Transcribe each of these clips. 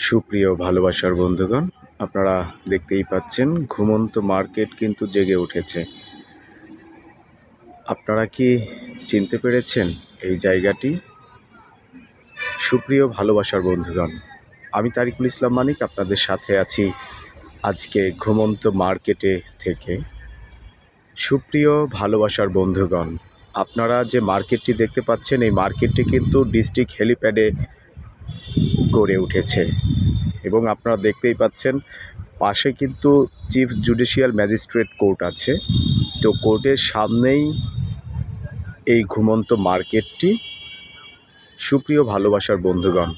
সুপ্রিয় ভালোবাসার বন্ধুগণ, আপনারা দেখতেই পাচ্ছেন ঘুমন্ত মার্কেট কিন্তু জেগে উঠেছে। আপনারা কি চিনতে পেরেছেন এই জায়গাটি? সুপ্রিয় ভালোবাসার বন্ধুগণ, আমি তারিকুল ইসলাম মানিক আপনাদের সাথে আছি আজকে ঘুমন্ত মার্কেটে থেকে। সুপ্রিয় ভালোবাসার বন্ধুগণ, আপনারা যে মার্কেটটি দেখতে পাচ্ছেন এই মার্কেটটি কিন্তু ডিস্ট্রিক্ট হেলিপ্যাডে গড়ে উঠেছে এবং আপনারা দেখতেই পাচ্ছেন পাশে কিন্তু চিফ জুডিশিয়াল ম্যাজিস্ট্রেট কোর্ট আছে। তো কোর্টের সামনেই এই ঘুমন্ত মার্কেটটি। সুপ্রিয় ভালোবাসার বন্ধুগণ,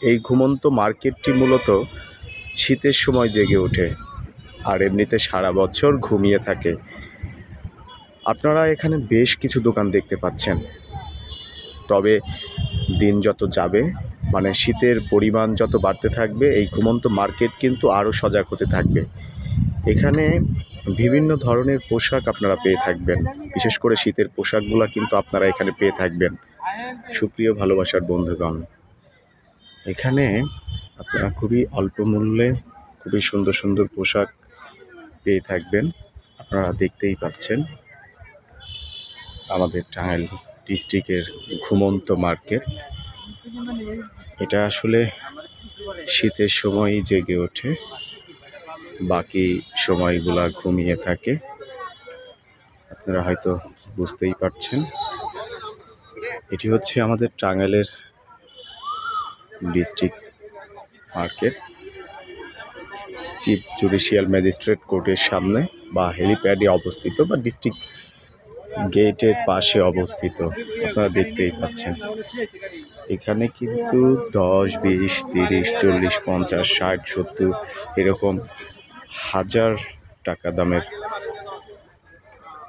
এই ঘুমন্ত মার্কেটটি মূলত শীতের সময় জেগে ওঠে আর এমনিতে সারা বছর ঘুমিয়ে থাকে। আপনারা এখানে বেশ কিছু দোকান দেখতে পাচ্ছেন, তবে দিন যত যাবে মানে শীতের পরিমাণ যত বাড়তে থাকবে এই ঘুমন্ত মার্কেট কিন্তু আরও সজাগ হতে থাকবে। এখানে বিভিন্ন ধরনের পোশাক আপনারা পেয়ে থাকবেন, বিশেষ করে শীতের পোশাকগুলো কিন্তু আপনারা এখানে পেয়ে থাকবেন। সুপ্রিয় ভালোবাসার বন্ধুগণ, এখানে আপনারা খুবই অল্প মূল্যে খুবই সুন্দর সুন্দর পোশাক পেয়ে থাকবেন। আপনারা দেখতেই পাচ্ছেন আমাদের টাঙ্গাইল ডিস্ট্রিক্টের ঘুমন্ত মার্কেট। এটা আসলে শীতের সময়ই জেগে ওঠে, বাকি সময়গুলা ঘুমিয়ে থাকে। আপনারা হয়তো বুঝতেই পারছেন, এটি হচ্ছে আমাদের টাঙ্গাইলের district market, chief judicial magistrate কোর্টের সামনে বা হেলিপ্যাডে অবস্থিত বা ডিস্ট্রিক্ট গেটের পাশে অবস্থিত। আপনারা দেখতেই পাচ্ছেন এখানে কিন্তু 10, 20, 30, 40, 50, 60, 70 এরকম হাজার টাকা দামের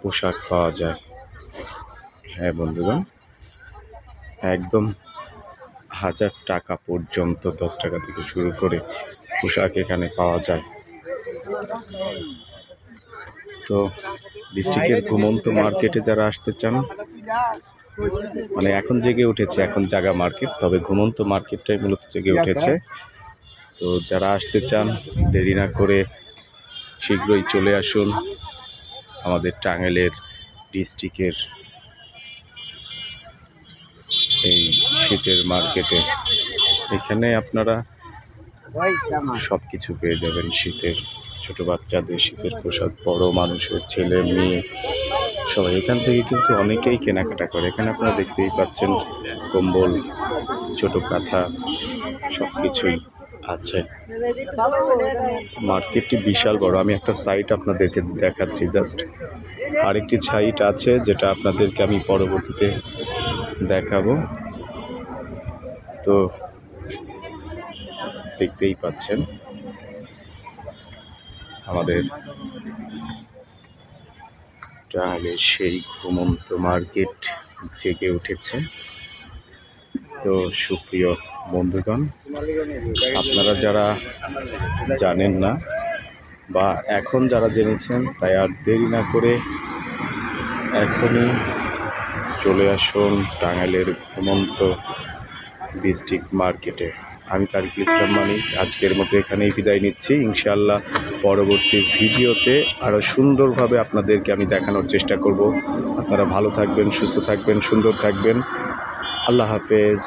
পোশাক পাওয়া যায়। হ্যাঁ বন্ধুগণ, একদম 1000 টাকা পর্যন্ত, 10 টাকা থেকে শুরু করে পোশাক এখানে পাওয়া যায়। তো ডিস্ট্রিক্টের ঘুমন্ত মার্কেটে যারা আসতে চান, মানে এখন জেগে উঠেছে, এখন জাগা মার্কেট, তবে ঘুমন্ত মার্কেটটাই মূলত জেগে উঠেছে। তো যারা আসতে চান দেরি না করে শীঘ্রই চলে আসুন আমাদের টাঙ্গাইলের ডিস্ট্রিক্টের এই শীতের মার্কেটে। এখানে আপনারা সব কিছু পেয়ে যাবেন শীতের, ছোট বাচ্চাদের শীতের পোশাক, বড় মানুষের, ছেলে মেয়ে সবাই এখান থেকে কিন্তু অনেকেই কেনাকাটা করে। এখানে আপনারা দেখতেই পাচ্ছেন কম্বল, ছোট কাঁথা সব কিছুই আছে। মার্কেটটি বিশাল বড়। আমি একটা সাইট আপনাদেরকে দেখাচ্ছি, জাস্ট আরেকটি সাইট আছে যেটা আপনাদেরকে আমি পরবর্তীতে দেখাবো। তো দেখতেই পাচ্ছেন আমাদের টাঙ্গাইলের সেই ঘুমন্ত মার্কেট জেগে উঠেছে। তো সুপ্রিয় বন্ধুগণ, আপনারা যারা জানেন না বা এখন যারা জেনেছেন, তাই আর দেরি না করে এখনই চলে আসুন টাঙ্গাইলের ঘুমন্ত ডিস্ট্রিক্ট মার্কেটে। আমি তারিকুল ইসলাম মানিক আজকের মতো এখানেই বিদায় নিচ্ছি। ইনশাআল্লাহ পরবর্তী ভিডিওতে আরও সুন্দরভাবে আপনাদেরকে আমি দেখানোর চেষ্টা করব। আপনারা ভালো থাকবেন, সুস্থ থাকবেন, সুন্দর থাকবেন। আল্লাহ হাফেজ।